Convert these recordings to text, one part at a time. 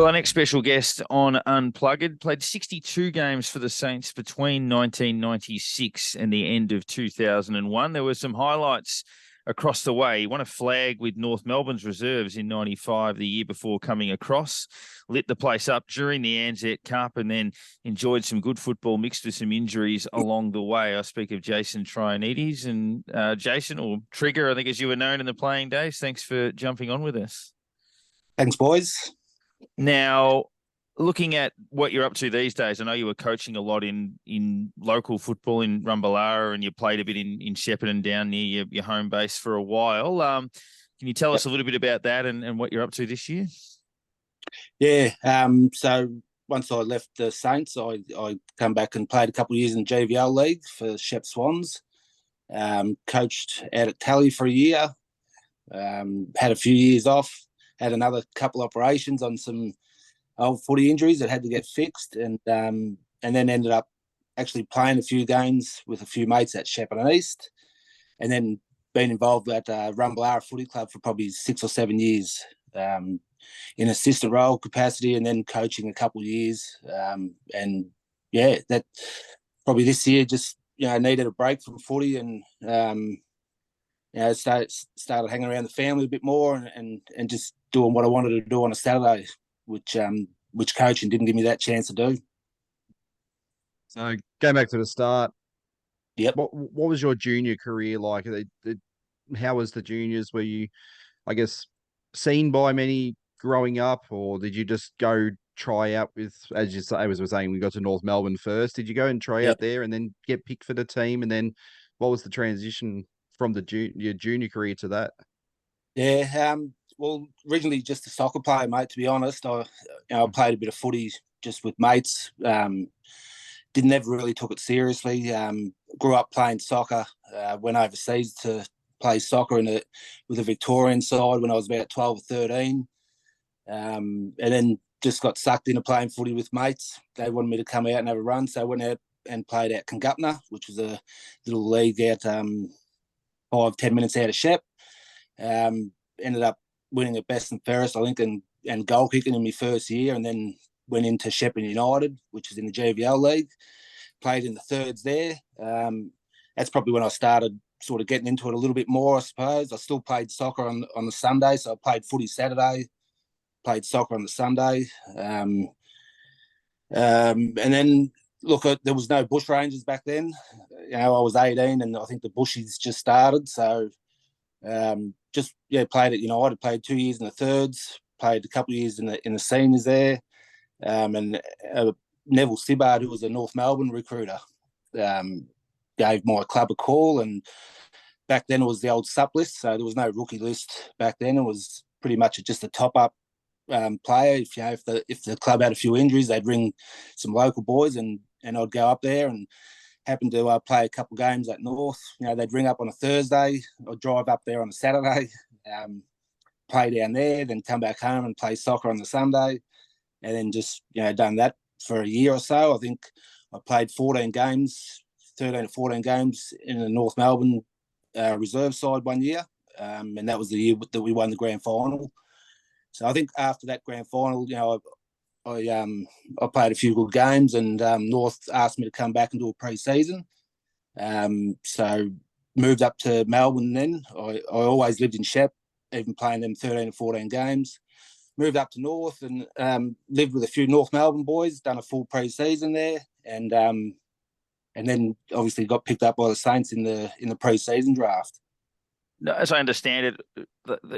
Well, our next special guest on Unplugged played 62 games for the Saints between 1996 and the end of 2001. There were some highlights across the way. He won a flag with North Melbourne's reserves in 95, the year before coming across, lit the place up during the Ansett Cup, and then enjoyed some good football mixed with some injuries along the way. I speak of Jason Traianidis. And Jason, or Trigger, I think as you were known in the playing days, thanks for jumping on with us. Thanks, boys. Now, looking at what you're up to these days, I know you were coaching a lot in local football in Rumballara, and you played a bit in Shepparton down near your home base for a while. Can you tell us a little bit about that and what you're up to this year? Yeah, so once I left the Saints, I come back and played a couple of years in the GVL League for Shep Swans. Coached out at Tally for a year. Had a few years off. Had another couple operations on some old footy injuries that had to get fixed, and then ended up actually playing a few games with a few mates at Shepparton East, and then been involved at Rumballara Footy Club for probably 6 or 7 years in assistant role capacity, and then coaching a couple of years. And yeah, that probably this year just needed a break from footy, and started hanging around the family a bit more, and just doing what I wanted to do on a Saturday, which coaching didn't give me that chance to do. So going back to the start, yep. What was your junior career like? How was the juniors? Were you, I guess, seen by many growing up, or did you just go try out with, as we're saying, we got to North Melbourne first? Did you go and try out there and then get picked for the team? And then what was the transition from your junior career to that? Yeah, well, originally just a soccer player, mate, to be honest. I played a bit of footy just with mates. Never really took it seriously. Grew up playing soccer. Went overseas to play soccer with a Victorian side when I was about 12 or 13. And then just got sucked into playing footy with mates. They wanted me to come out and have a run, so I went out and played at Kungupna, which was a little league out 5-10 minutes out of Shep. Ended up winning at best and fairest, I think, and goal kicking in my first year, and then went into Shepparton United, which is in the GVL League. Played in the thirds there. That's probably when I started sort of getting into it a little bit more, I suppose. I still played soccer on the Sunday, so I played footy Saturday, played soccer on the Sunday. And then, look, there was no bush rangers back then. I was 18, and I think the bushies just started, so played at United, played 2 years in the thirds, played a couple of years in the seniors there. And Neville Sibbard, who was a North Melbourne recruiter, gave my club a call, and back then it was the old sup list, so there was no rookie list back then. It was pretty much just a top-up player. If the club had a few injuries, they'd ring some local boys, and I'd go up there and happened to play a couple of games at North. They'd ring up on a Thursday. I'd drive up there on a Saturday, play down there, then come back home and play soccer on the Sunday, and then just done that for a year or so. I think I played 13 or 14 games in the North Melbourne reserve side one year, and that was the year that we won the grand final. So I think after that grand final, I played a few good games, and North asked me to come back and do a pre-season. So moved up to Melbourne then. I always lived in Shep, even playing them 13 or 14 games. Moved up to North and lived with a few North Melbourne boys, done a full pre-season there, and then obviously got picked up by the Saints in the pre-season draft. As I understand it,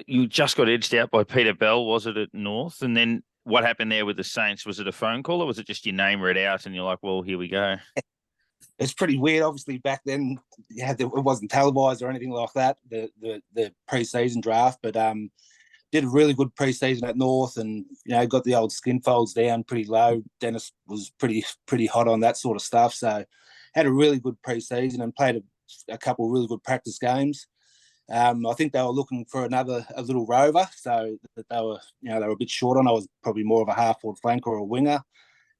you just got edged out by Peter Bell, was it, at North? And then what happened there with the Saints? Was it a phone call, or was it just your name read out and you're like, well, here we go? It's pretty weird. Obviously, back then, it wasn't televised or anything like that, the pre-season draft, but did a really good pre-season at North, and got the old skin folds down pretty low. Dennis was pretty hot on that sort of stuff, so had a really good pre-season and played a couple of really good practice games. I think they were looking for a little rover, so that they were a bit short on. I was probably more of a half-forward flanker or a winger,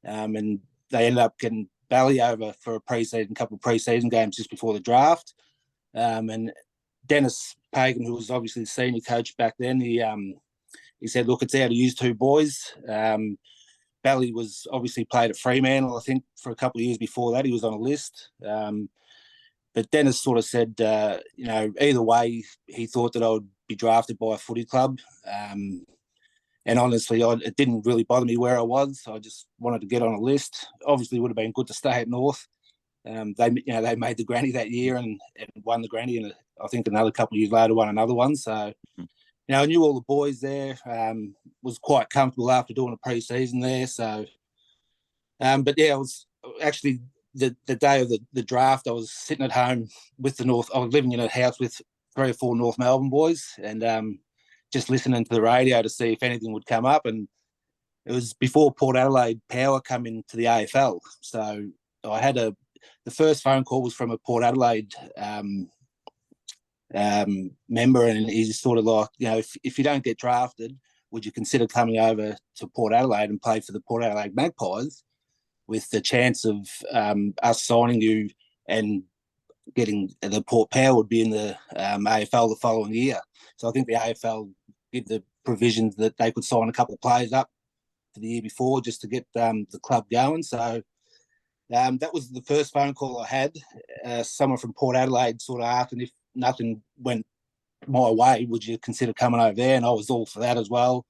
and they ended up getting Bally over for a couple of pre-season games just before the draft. And Dennis Pagan, who was obviously the senior coach back then, he he said, look, it's out to use two boys. Bally was obviously played at Fremantle, I think, for a couple of years before that. He was on a list. But Dennis sort of said, either way, he thought that I would be drafted by a footy club. And honestly, it didn't really bother me where I was. I just wanted to get on a list. Obviously, it would have been good to stay at North. They made the granny that year and won the granny, and I think another couple of years later won another one. So, I knew all the boys there. Was quite comfortable after doing a pre-season there. So, it was actually the day of the draft. I was sitting at home with the North. I was living in a house with 3 or 4 North Melbourne boys, and just listening to the radio to see if anything would come up. And it was before Port Adelaide Power come into the AFL. So I had the first phone call was from a Port Adelaide member, and he's sort of like, if you don't get drafted, would you consider coming over to Port Adelaide and play for the Port Adelaide Magpies with the chance of us signing you and getting the Port Power would be in the AFL the following year. So I think the AFL give the provisions that they could sign a couple of players up for the year before just to get the club going. So that was the first phone call I had. Someone from Port Adelaide sort of asked, and if nothing went my way, would you consider coming over there? And I was all for that as well.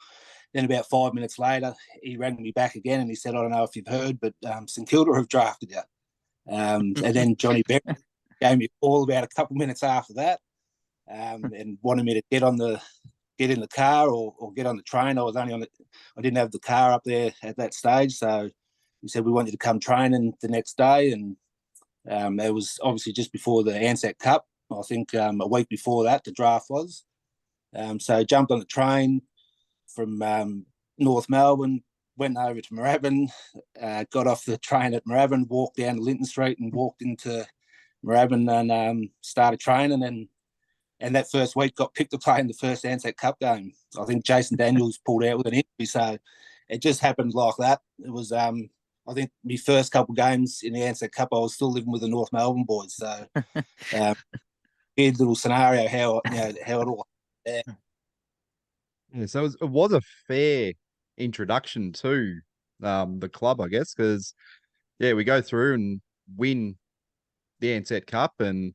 Then about 5 minutes later, he rang me back again and he said, I don't know if you've heard, but St Kilda have drafted you. And then Johnny Berry gave me a call about a couple of minutes after that and wanted me to get in the car or get on the train. I didn't have the car up there at that stage. So he said, we want you to come training the next day. And it was obviously just before the Ansett Cup. I think a week before that, the draft was. So I jumped on the train from North Melbourne, went over to Moorabbin, got off the train at Moorabbin, walked down to Linton Street and walked into Moorabbin and started training. And that first week got picked to play in the first Ansett Cup game. I think Jason Daniels pulled out with an injury. So it just happened like that. It was, I think, my first couple of games in the Ansett Cup, I was still living with the North Melbourne boys. So weird little scenario how it all happened. Yeah, so it was a fair introduction to the club, I guess, because we go through and win the Ansett Cup and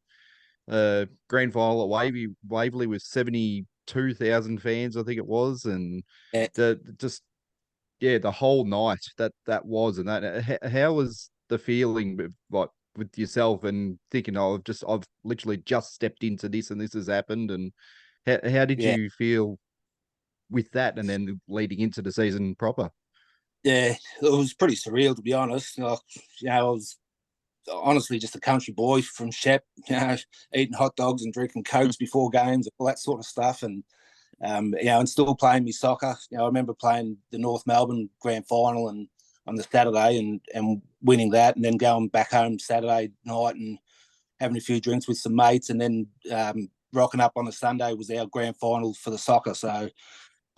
grand final at Waverley with 72,000 fans, I think it was, and the whole night that was. And that, how was the feeling with yourself and thinking, I've literally just stepped into this and this has happened, and how did you feel with that and then leading into the season proper? Yeah, it was pretty surreal, to be honest. I was honestly just a country boy from Shep, eating hot dogs and drinking Cokes before games, all that sort of stuff. And, and still playing me soccer. I remember playing the North Melbourne grand final and on the Saturday and winning that, and then going back home Saturday night and having a few drinks with some mates, and then rocking up on the Sunday was our grand final for the soccer. So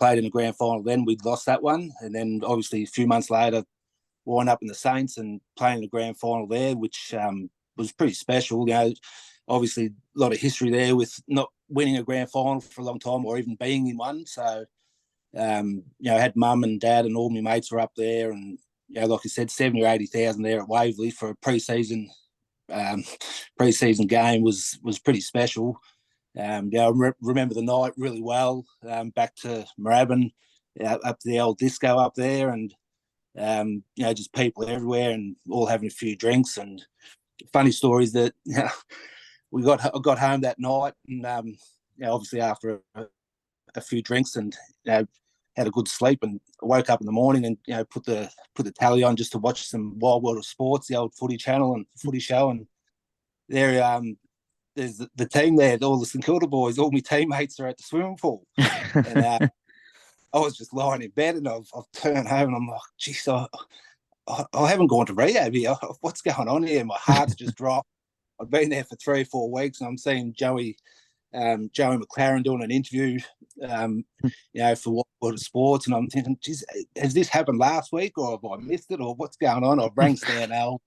played in the grand final then. We'd lost that one. And then obviously a few months later, wound up in the Saints and playing the grand final there, which was pretty special. Obviously a lot of history there with not winning a grand final for a long time or even being in one. So, I had mum and dad and all my mates were up there, and like I said, 70 or 80,000 there at Waverley for a pre-season game was pretty special. I remember the night really well. Back to Moorabbin, up to the old disco up there, and just people everywhere and all having a few drinks. And funny stories that I got home that night, and obviously after a few drinks and had a good sleep, and woke up in the morning and put the tally on just to watch some Wild World of Sports, the old footy channel and footy show, and there's the team there, all the St Kilda boys, all my teammates are at the swimming pool. And I was just lying in bed, and I've turned home and I'm like, geez, I haven't gone to rehab here. What's going on here? My heart's just dropped. I've been there for 3 or 4 weeks, and I'm seeing Joey McLaren doing an interview, for What World of Sports, and I'm thinking, geez, has this happened last week, or have I missed it, or what's going on? I've rang Stan Els.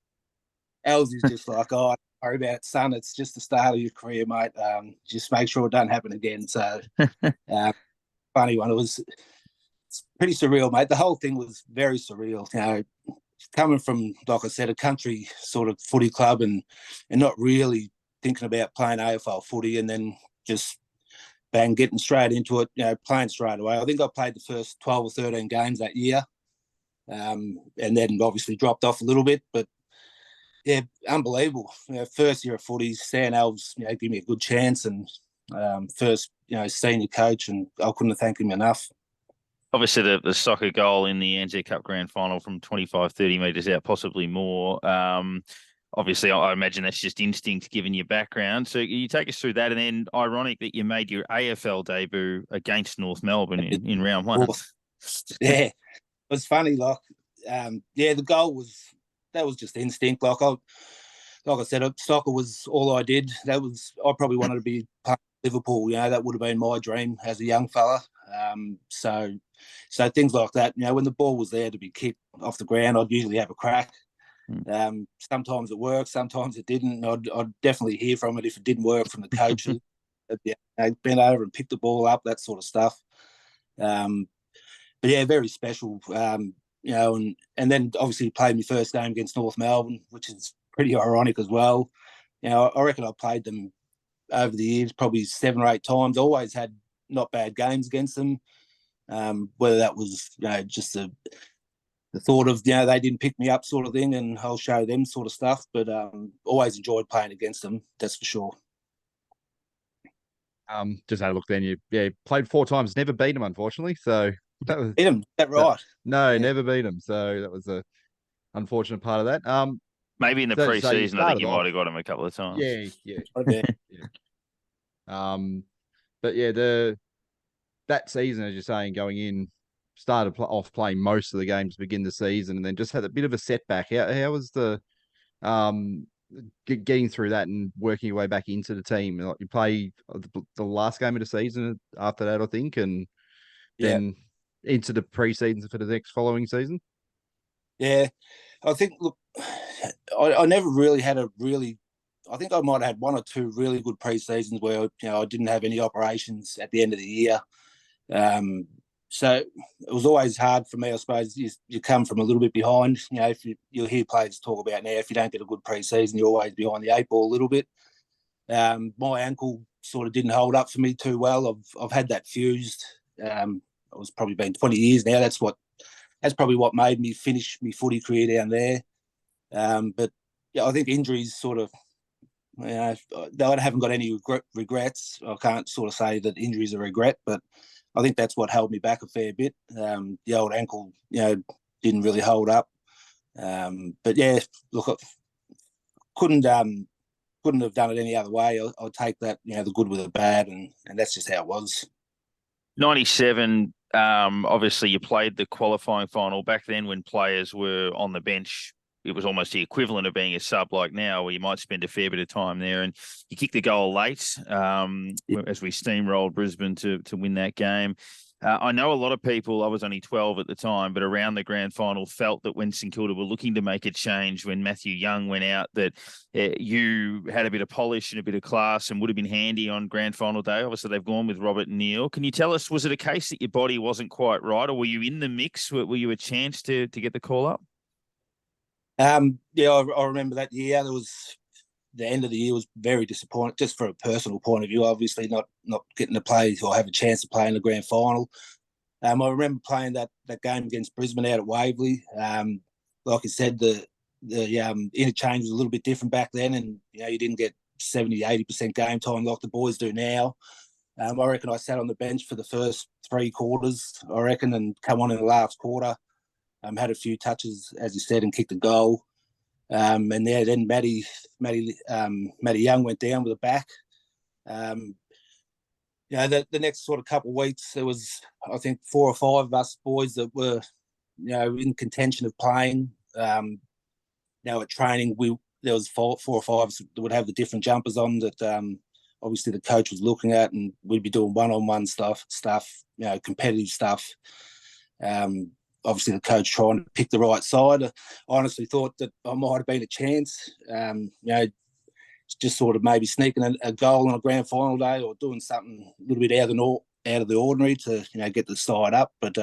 Els is just like, oh, worry about it, son. It's just the start of your career, mate. Just make sure it don't happen again. So funny one. It was pretty surreal, mate. The whole thing was very surreal. You know, coming from, like I said, a country sort of footy club and not really thinking about playing AFL footy, and then just bang, getting straight into it, you know, playing straight away. I think I played the first 12 or 13 games that year, and then obviously dropped off a little bit. But yeah, unbelievable. You know, first year of footy, Stan Alves, you know, gave me a good chance, and first, you know, senior coach, and I couldn't have thanked him enough. Obviously, the soccer goal in the Ansett Cup Grand Final from 25, 30 metres out, possibly more. Obviously, I imagine that's just instinct given your background. So you take us through that, and then ironic that you made your AFL debut against North Melbourne in round one. Yeah, it was funny. Like, the goal was just instinct. Like I said, soccer was all I did. I probably wanted to be playing Liverpool. You know, that would have been my dream as a young fella. So things like that. You know, when the ball was there to be kicked off the ground, I'd usually have a crack. Sometimes it worked, sometimes it didn't. I'd definitely hear from it if it didn't work from the coaches. They'd bend over and pick the ball up, that sort of stuff. But yeah, very special. You know, and then obviously played my first game against North Melbourne, which is pretty ironic as well. You know, I reckon I played them over the years probably 7 or 8 times. Always had not bad games against them. Whether that was, you know, just the thought of, you know, they didn't pick me up sort of thing, and I'll show them sort of stuff. But always enjoyed playing against them, that's for sure. Just had a look then. You played 4 times, never beat them, unfortunately. So that was beat them. Is that right? No, never beat them. So that was a unfortunate part of that. Maybe in the so pre-season, I think you off, might have got him a couple of times. Yeah. Okay. But yeah, that season, as you're saying, going in, started off playing most of the games to begin the season, and then just had a bit of a setback. How was the getting through that and working your way back into the team? Like, you play the last game of the season after that, I think, and then into the pre-season for the next following season. Yeah, I think. Look, I never really had I think I might have had 1 or 2 really good pre-seasons where, you know, I didn't have any operations at the end of the year. So it was always hard for me, I suppose. You come from a little bit behind. You know, you'll hear players talk about now, if you don't get a good pre-season, you're always behind the 8 ball a little bit. My ankle sort of didn't hold up for me too well. I've had that fused. It was probably been 20 years now. That's probably what made me finish my footy career down there. But yeah, I think injuries sort of, you know, I haven't got any regrets. I can't sort of say that injuries are a regret, but I think that's what held me back a fair bit. The old ankle, you know, didn't really hold up. But yeah, look, I couldn't have done it any other way. I'll take that, you know, the good with the bad, and that's just how it was. 97, obviously you played the qualifying final back then when players were on the bench. It was almost the equivalent of being a sub like now, where you might spend a fair bit of time there, and you kicked the goal late as we steamrolled Brisbane to win that game. I know a lot of people, I was only 12 at the time, but around the grand final felt that when St Kilda were looking to make a change, when Matthew Young went out, that you had a bit of polish and a bit of class and would have been handy on grand final day. Obviously, they've gone with Robert and Neil. Can you tell us, was it a case that your body wasn't quite right, or were you in the mix? Were you a chance to get the call up? Yeah, I remember that year. The end of the year was very disappointing, just from a personal point of view. Obviously, not getting to play or have a chance to play in the grand final. I remember playing that game against Brisbane out at Waverley. Like I said, the interchange was a little bit different back then, and you know, you didn't get 70-80% game time like the boys do now. I reckon I sat on the bench for the first 3 quarters, I reckon, and come on in the last quarter. Had a few touches, as you said, and kicked a goal. And yeah, then Matty Young went down with a back. You know, the next sort of couple of weeks, there was, I think, 4 or 5 of us boys that were, you know, in contention of playing. Now at training, there was 4 or 5 that would have the different jumpers on that obviously the coach was looking at, and we'd be doing one-on-one stuff, you know, competitive stuff. Obviously, the coach trying to pick the right side. I honestly thought that I might have been a chance. You know, just sort of maybe sneaking a goal on a grand final day, or doing something a little bit out of the ordinary to, you know, get the side up. But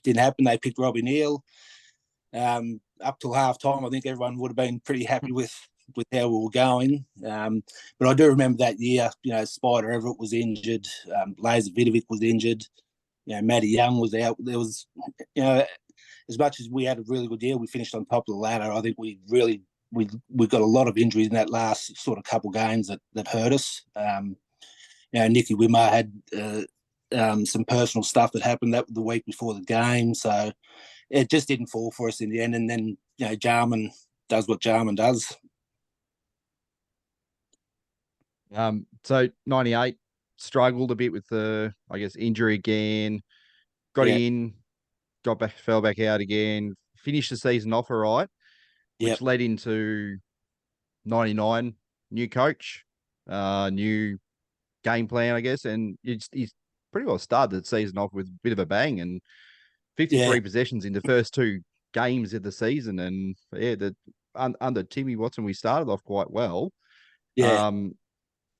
didn't happen. They picked Robbie Neal. Up till half time, I think everyone would have been pretty happy with how we were going. But I do remember that year, Spider Everett was injured, Laser Vidovic was injured, Matty Young was out. There was, as much as we had a really good year, we finished on top of the ladder. I think we got a lot of injuries in that last sort of couple games that hurt us. Nicky Wimmer had some personal stuff that happened that the week before the game, so it just didn't fall for us in the end. And then Jarman does what Jarman does. So 98 struggled a bit with the, I guess, injury again. Got in, fell back out again. Finished the season off all right, which led into 99. New coach, new game plan, I guess, and he's pretty well started the season off with a bit of a bang and 53 possessions in the first 2 games of the season. And under Timmy Watson, we started off quite well.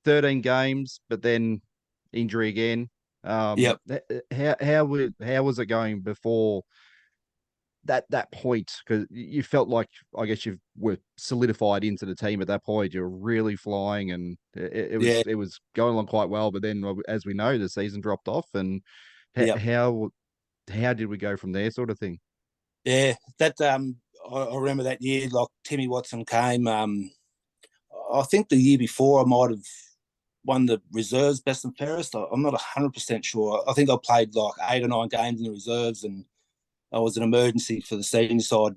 13 games, but then injury again. How was it going before that point? Because you felt like, I guess, you were solidified into the team at that point. You were really flying, and it was going along quite well. But then, as we know, the season dropped off. And how did we go from there, sort of thing? Yeah, that I remember that year. Like Timmy Watson came. I think the year before I might have won the reserves best and fairest. I'm not 100% sure. I think I played like 8 or 9 games in the reserves, and I was an emergency for the senior side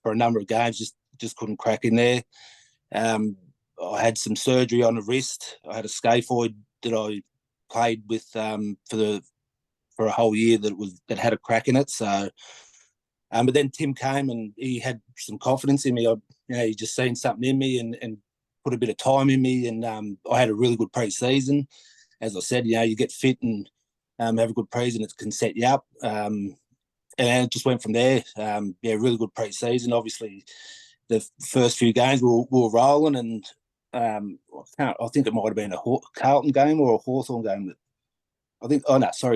for a number of games. Just couldn't crack in there. I had some surgery on the wrist. I had a scaphoid that I played with for a whole year that had a crack in it. So, but then Tim came and he had some confidence in me. He just seen something in me and put a bit of time in me, and I had a really good pre-season. As I said, you get fit and have a good pre-season, it can set you up. And it just went from there. Really good pre-season. Obviously, the first few games we were rolling, and I think it might have been a Carlton game or a Hawthorn game.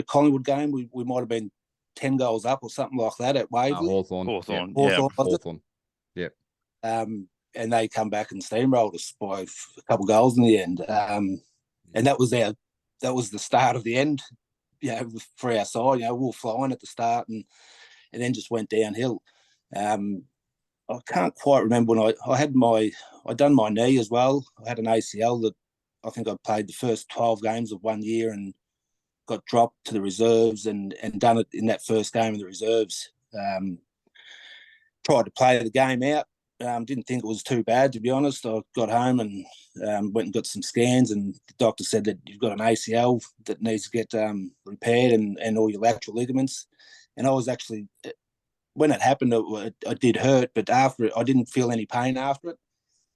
Collingwood game. We might have been 10 goals up or something like that at Waverley. Hawthorn. Yeah. And they come back and steamrolled us by a couple of goals in the end. And that was the start of the end, for our side. We were flying at the start and then just went downhill. I can't quite remember when I'd done my knee as well. I had an ACL that I think I played the first 12 games of one year and got dropped to the reserves and done it in that first game of the reserves. Tried to play the game out. Didn't think it was too bad, to be honest. I got home and went and got some scans, and the doctor said that you've got an ACL that needs to get repaired and all your lateral ligaments. And I was actually, when it happened, it did hurt, but after it, I didn't feel any pain after it.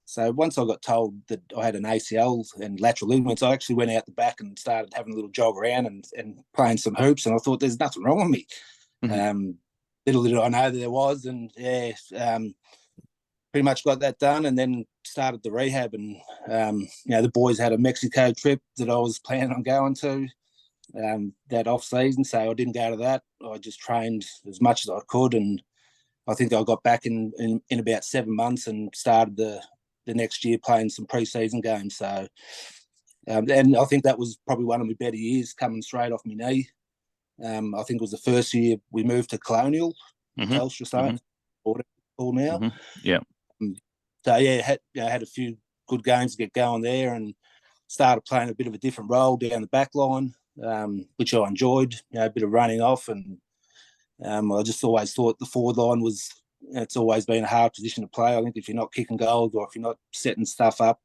So once I got told that I had an ACL and lateral ligaments, I actually went out the back and started having a little jog around and playing some hoops, and I thought there's nothing wrong with me. Mm-hmm. Little did I know that there was, and pretty much got that done and then started the rehab. And, the boys had a Mexico trip that I was planning on going to that off season. So I didn't go to that. I just trained as much as I could. And I think I got back in about 7 months and started the next year playing some pre-season games. So, and I think that was probably one of my better years coming straight off my knee. I think it was the first year we moved to Colonial, Telstra Stone, or now. Mm-hmm. Yeah. So had a few good games to get going there, and started playing a bit of a different role down the back line, which I enjoyed. A bit of running off, and I just always thought the forward line was. It's always been a hard position to play. I think if you're not kicking goals or if you're not setting stuff up,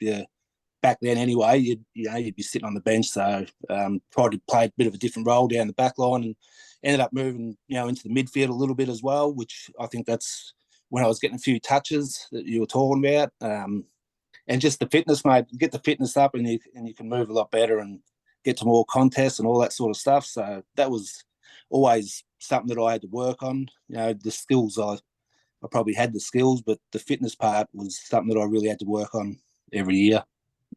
back then anyway, you'd be sitting on the bench. So tried to play a bit of a different role down the back line, and ended up moving into the midfield a little bit as well, which I think that's when I was getting a few touches that you were talking about, and just the fitness, mate. Get the fitness up, and you can move a lot better and get to more contests and all that sort of stuff. So that was always something that I had to work on. The skills I probably had the skills, but the fitness part was something that I really had to work on every year.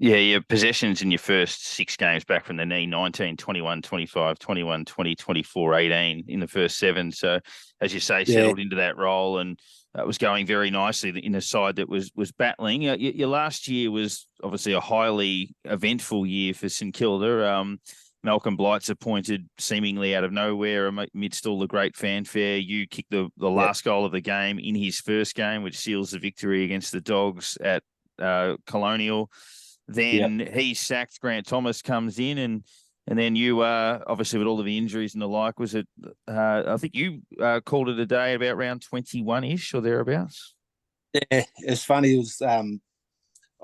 Yeah, your possessions in your first 6 games back from the knee, 19, 21, 25, 21, 20, 24, 18 in the first 7. So, as you say, Yeah, settled into that role and was going very nicely in a side that was battling. Your last year was obviously a highly eventful year for St Kilda. Malcolm Blight's appointed seemingly out of nowhere amidst all the great fanfare. You kicked the last goal of the game in his first game, which seals the victory against the Dogs at Colonial. Then he's sacked. Grant Thomas comes in, and then you obviously with all of the injuries and the like. Was it? I think you called it a day about round 21-ish or thereabouts. Yeah, it's funny. It was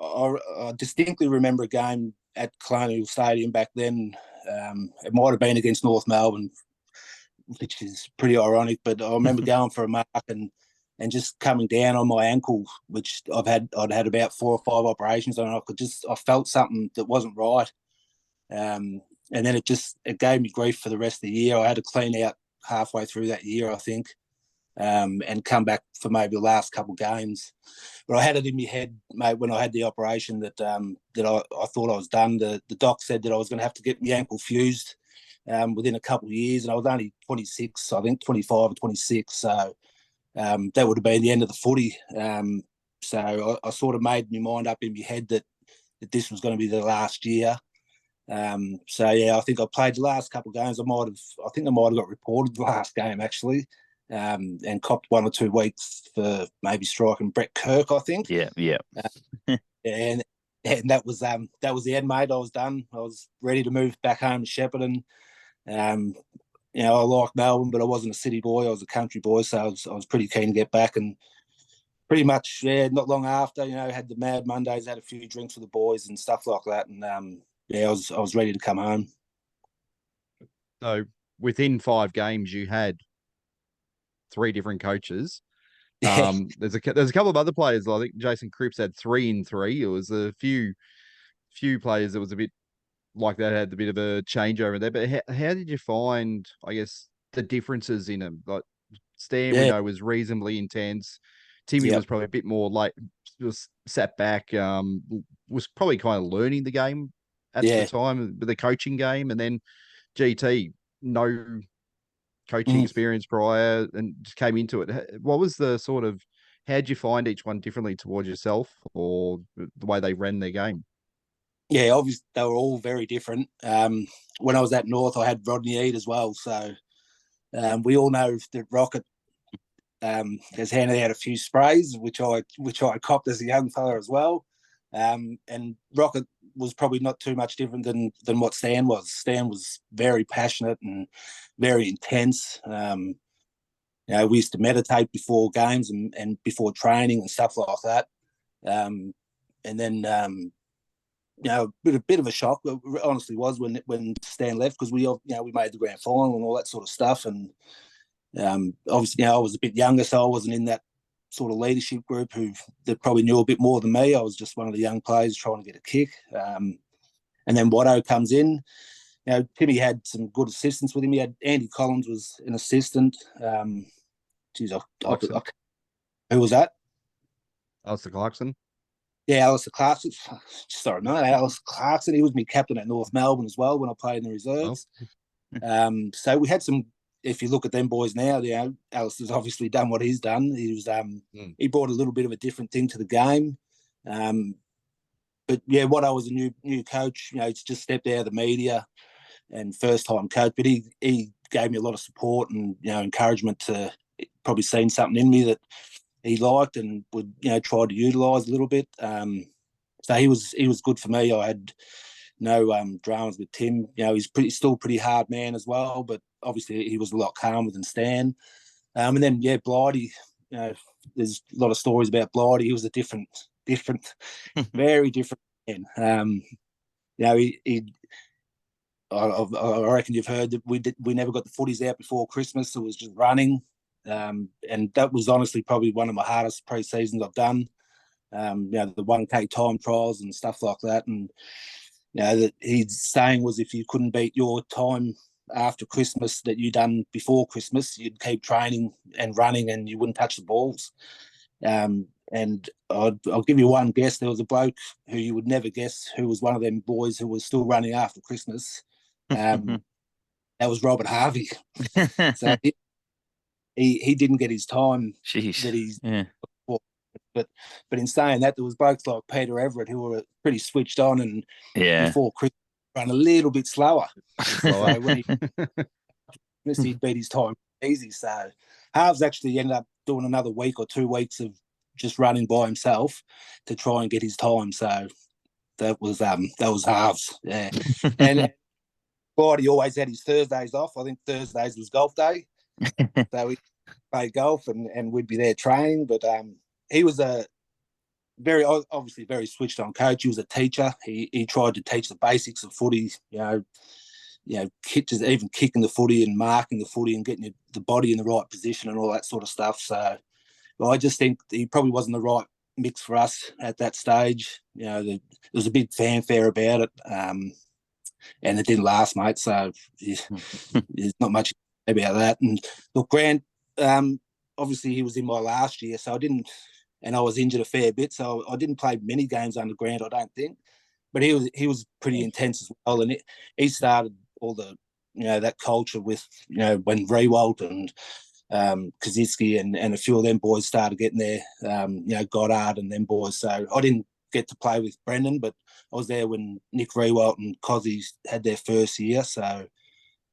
I distinctly remember a game at Colonial Stadium back then. It might have been against North Melbourne, which is pretty ironic. But I remember going for a mark and just coming down on my ankle, which I'd had about 4 or 5 operations on. I felt something that wasn't right, and then it gave me grief for the rest of the year. I had to clean out halfway through that year, I think, and come back for maybe the last couple of games. But I had it in my head, mate, when I had the operation that I thought I was done. The doc said that I was going to have to get my ankle fused within a couple of years, and I was only 26, I think 25 or 26, so that would have been the end of the footy. So I sort of made my mind up in my head that this was going to be the last year. So yeah, I think I played the last couple of games. I think I might have got reported the last game actually, and copped 1 or 2 weeks for maybe striking Brett Kirk, I think. Yeah. And that was the end, mate. I was done. I was ready to move back home to Shepparton. I like Melbourne, but I wasn't a city boy. I was a country boy, so I was pretty keen to get back. And pretty much, not long after, had the Mad Mondays, had a few drinks with the boys and stuff like that. And I was ready to come home. So within 5 games, you had 3 different coaches. There's a couple of other players. I think Jason Cripps had 3 in 3. It was a few players that was a bit like that, had a bit of a changeover there. But how did you find, I guess, the differences in them? Like Stan, we know, was reasonably intense. Timmy was probably a bit more like, was sat back, was probably kind of learning the game at the time, with the coaching game. And then GT, no coaching experience prior, and just came into it. What was the sort of, how'd you find each one differently towards yourself, or the way they ran their game? Yeah, obviously they were all very different. When I was at North, I had Rodney Eade as well. So we all know that Rocket has handed out a few sprays, which I copped as a young fella as well. And Rocket was probably not too much different than what Stan was. Stan was very passionate and very intense. We used to meditate before games and before training and stuff like that. And then a bit of a shock, it honestly was when Stan left, because we made the grand final and all that sort of stuff. And obviously, I was a bit younger, so I wasn't in that sort of leadership group that probably knew a bit more than me. I was just one of the young players trying to get a kick. And then Watto comes in. Timmy had some good assistants with him. He had Andy Collins was an assistant. Who was that? Alistair Clarkson. Yeah, Alistair Clarkson. Sorry, no, Alistair Clarkson. He was my captain at North Melbourne as well when I played in the reserves. So we had some. If you look at them boys now, Alistair's obviously done what he's done. He was he brought a little bit of a different thing to the game. But yeah, what I was a new coach. He's just stepped out of the media and first time coach, but he gave me a lot of support and encouragement to probably seen something in me that he liked and would try to utilise a little bit. So he was good for me. I had no dramas with Tim. He's still pretty hard man as well, but obviously he was a lot calmer than Stan. And then Blighty. There's a lot of stories about Blighty. He was a different, very different man. I reckon you've heard that we never got the footies out before Christmas. It was just running. And that was honestly probably one of my hardest pre-seasons I've done. The 1K time trials and stuff like that. And that his saying was, if you couldn't beat your time after Christmas that you done before Christmas, you'd keep training and running and you wouldn't touch the balls. And And I'll give you one guess. There was a bloke who you would never guess who was one of them boys who was still running after Christmas. That was Robert Harvey. So he didn't get his time Jeez. that he's. Yeah. But in saying that, there was blokes like Peter Everett who were pretty switched on, and Yeah. before Christmas run a little bit slower. Slower. So when he beat his time easy. So Halves actually ended up doing another week or 2 weeks of just running by himself to try and get his time. So that was Halves. Yeah. And Clyde always had his Thursdays off. I think Thursdays was golf day. So we played golf and we'd be there training. But he was a obviously very switched on coach. He was a teacher. He tried to teach the basics of footy, just even kicking the footy and marking the footy and getting the body in the right position and all that sort of stuff. So I just think he probably wasn't the right mix for us at that stage. There was a big fanfare about it, and it didn't last, mate. So there's not much about that. And look, Grant, obviously he was in my last year, so I didn't, and I was injured a fair bit, so I didn't play many games under Grant, I don't think. But he was pretty intense as well, and he started all the that culture with when Rewalt and Kaczynski and a few of them boys started getting there, Goddard and them boys. So I didn't get to play with Brendan, but I was there when Nick Rewalt and Cozzy had their first year. So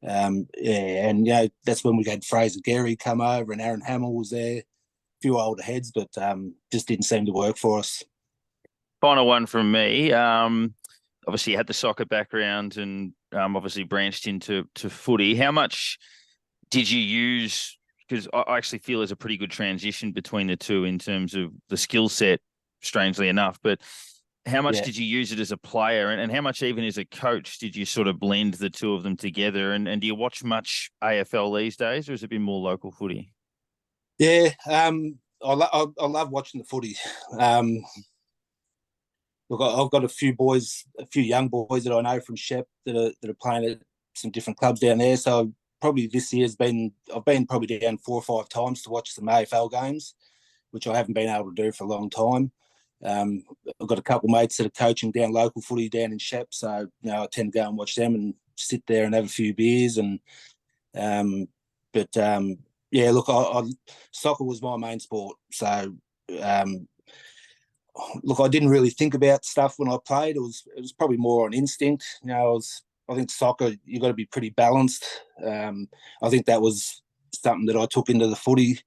that's when we had Fraser Gehry come over and Aaron Hamill was there, a few older heads, but just didn't seem to work for us. Final one from me. Obviously, you had the soccer background and obviously branched into footy. How much did you use? Because I actually feel there's a pretty good transition between the two in terms of the skill set, strangely enough. But how much did you use it as a player, and how much even as a coach did you sort of blend the two of them together? And do you watch much AFL these days, or has it been more local footy? Yeah, I love watching the footy. Look, I've got a few young boys that I know from Shep that are playing at some different clubs down there. So probably this year's I've been probably down 4 or 5 times to watch some AFL games, which I haven't been able to do for a long time. I've got a couple of mates that are coaching down local footy down in Shep, so I tend to go and watch them and sit there and have a few beers. And look, soccer was my main sport, so. Look, I didn't really think about stuff when I played. It was probably more on instinct. I think soccer, you got to be pretty balanced. I think that was something that I took into the footy.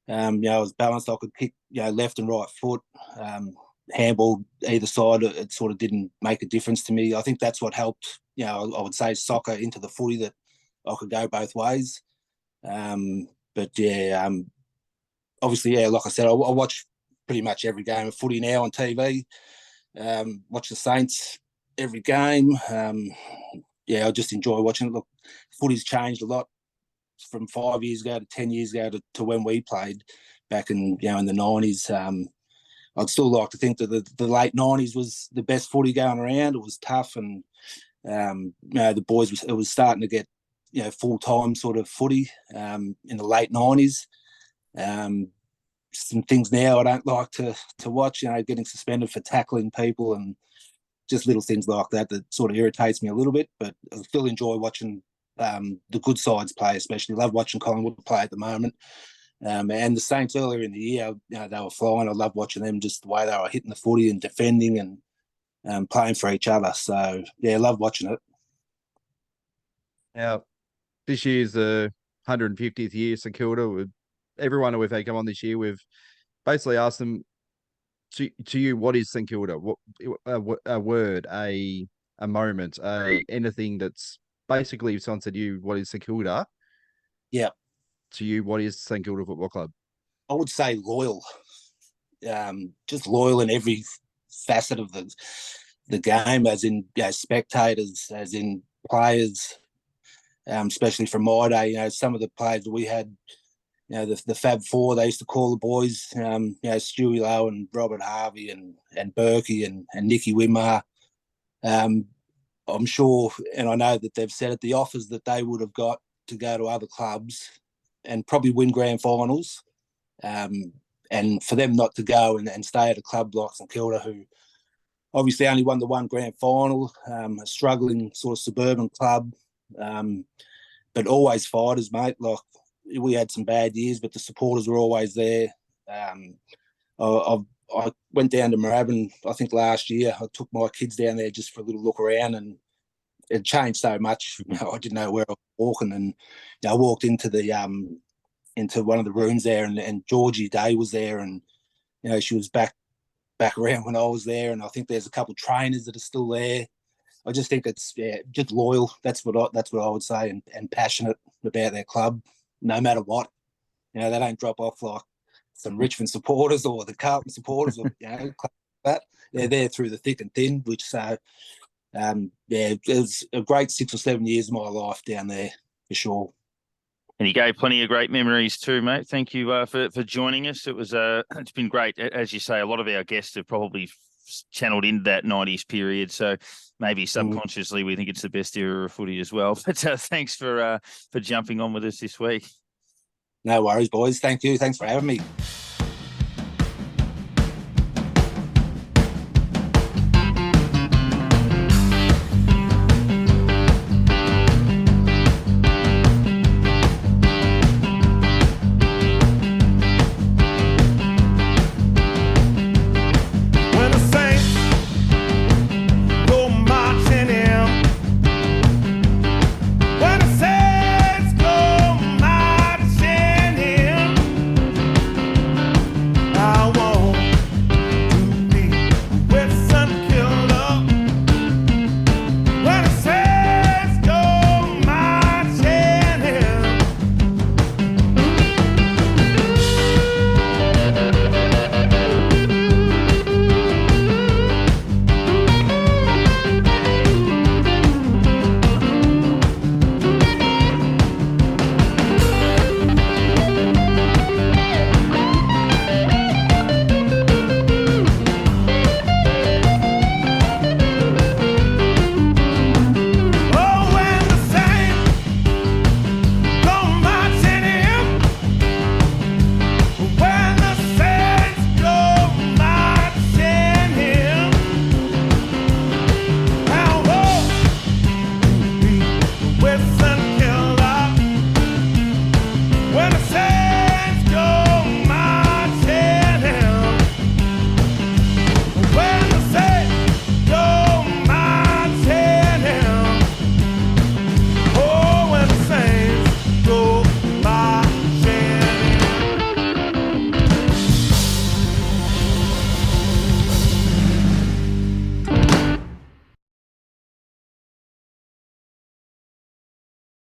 I was balanced. I could kick, left and right foot, handball either side. It sort of didn't make a difference to me. I think that's what helped. I would say soccer into the footy, that I could go both ways. Obviously, like I said, I watch pretty much every game of footy now on TV. Watch the Saints every game. I just enjoy watching it. Look, footy's changed a lot from 5 years ago to 10 years ago to when we played back in in the 90s. I'd still like to think that the late 90s was the best footy going around. It was tough, and the boys it was starting to get full time sort of footy in the late 90s. Some things now I don't like to watch, getting suspended for tackling people and just little things like that sort of irritates me a little bit, but I still enjoy watching the good sides play, especially. Love watching Collingwood play at the moment. And the Saints earlier in the year, they were flying. I love watching them, just the way they were hitting the footy and defending and playing for each other. So, I love watching it. Now, this year's the 150th year St Kilda. Everyone who we've had come on this year, we've basically asked them, to you, what is St Kilda? What a word, a moment, anything that's basically, if someone said to you, what is St Kilda? Yeah. To you, what is St Kilda Football Club? I would say loyal. Just loyal in every facet of the game, as in spectators, as in players, especially from my day. Some of the players that we had, the Fab Four, they used to call the boys, Stewie Lowe and Robert Harvey and Berkey and Nicky Wimmer. I'm sure, and I know that they've said it, the offers that they would have got to go to other clubs and probably win grand finals, and and for them not to go and stay at a club like St Kilda, who obviously only won the one grand final, a struggling sort of suburban club, but always fighters, mate. Like, we had some bad years, but the supporters were always there. I went down to Moorabbin, I think last year. I took my kids down there just for a little look around, and it changed so much. I didn't know where I was walking, and I walked into one of the rooms there, and Georgie Day was there, and she was back around when I was there, and I think there's a couple of trainers that are still there. I just think it's just loyal. That's what I would say, and passionate about their club, no matter what. They don't drop off like some Richmond supporters or the Carlton supporters, or clubs like that. They're there through the thick and thin. Which it was a great 6 or 7 years of my life down there for sure. And you gave plenty of great memories too, mate. Thank you for joining us. It's been great. As you say, a lot of our guests have probably channeled into that 90s period, so maybe subconsciously we think it's the best era of footy as well. But thanks for jumping on with us this week. No worries, boys. Thank you. Thanks for having me.